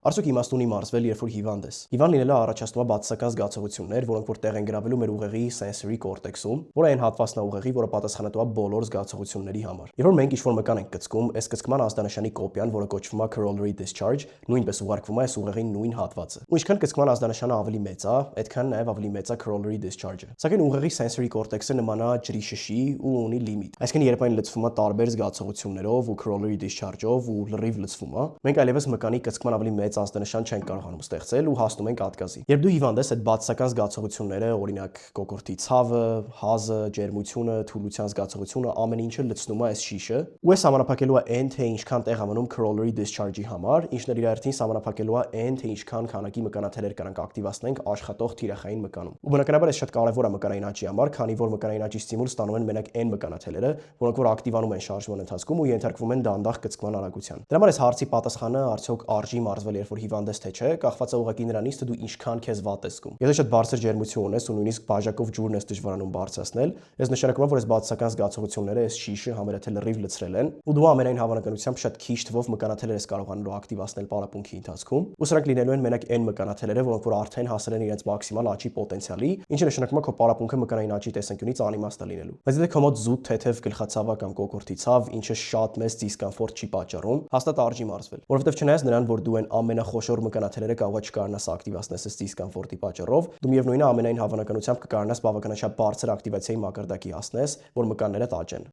Արդյոք իմաստ ունի մարզվել, երբ որ հիվանդ ես։ Հիվանդ լինելը առաջացնում է բացասական զգացողություններ, որոնք որ տեղ են գրավելու մեր ուղեղի sensory cortex-ում, որը այն հատվածն է ուղեղի, որը պատասխանատու է բոլոր զգացողությունների համար։ Երբ որ մենք ինչ-որ մկան ենք կծկում, այս կծկման ազդանշանի կոպիան, որը կոչվում է corollary discharge, նույնպես ուղարկվում է այս ուղեղի նույն հատվածը։ Ու ինչքան կծկման ազդանշանը ավելի մեծ է, այդքան նաև ավելի մեծ է corollary discharge-ը։ Սակայն ուղեղի sensory cortex-ը նման է ջրի շշի ու ունի լիմիտ։ Այսինքն երբ այն լցվում է տարբեր զգացողություններով ու corollary discharge-ով ու լրիվ լցվում է, մենք այլևս մկանի կծկման ավելի մեծ ազդանշան չենք կարողանում ստեղծել ու հասնում ենք ատկազի։ Երբ դու հիվանդ ես, այդ բացասական զգացողությունները, օրինակ կոկորդի ցավը, հազը, ջերմությունը, թուլության զգացողությունը, ամեն ինչը լցնում է այս շիշը, ու այս սահմանափակելու է այն, թե ինչքան տեղ է մնում corollary discharge-ի համար, ինչն էլ իր հերթին սահմանափակելու է այն, թե ինչքան քանակի մկանաթելեր կանանք ակտիվացնենք աշխատող թիրախային մկանում։ Ու բնականաբար այս շատ կարևոր է մկանային աճի համար, քանի որ մկանային աճի ստիմուլ ստանում են մենակ այն մկանաթելերը, որոնք որ ակտիվանում են շարժման ընթացքում ու ենթարկվում են դանդաղ կծկման արագության։ Դրա համար այս հարցի պատասխանը արդյոք արժի մարզվել, երբ որ հիվանդ ես, թե չէ, կախված է ուղղակի նրանից, թե դու ինչքան քեզ վատ ես զգում։ Եթե շատ բարձր ջերմություն ունես ու նույնիսկ բաժակով ջուրն ես դժվարանում բարձրացնել, այս նշանակում է, որ այս բացասական զգացողությունները այս շիշը համարյա թե լրիվ լցրել են, ու դու ամենայն հավանականությամբ շատ քիչ թվով մկանաթելեր ես կարողանում ակտիվացնել պարապմունքի ընթացքում, ու սրանք լինելու են մենակ այն մկանաթելերը, որոնք որ արդեն հասել են իրենց մաքսիմալ աճի պոտենցիալի, ինչը նշանակում է քո պարապմունքը մկանային աճի տեսանկյունից անիմաստ է լինելու։ Բայց եթե քո մոտ զուտ թեթև գլխացավը կամ կոկորդի ցավ, ինչը շատ մեծ դիսկոմֆորտ չի պատճառում, հաստատ արժի մարզվել, որովհետև չնայած նրան, որ դու այն ամենախոշոր մկանաթելերը կարող է չկարողանաս ակտիվացնես այս դիսկոմֆորտի պատճառով, դու միևնույնն է ամենայն հավանականությամբ կկարողանաս բավականաչափ բարձր ակտիվացիայի մակարդակի հասնես, որ մկաններդ աճեն։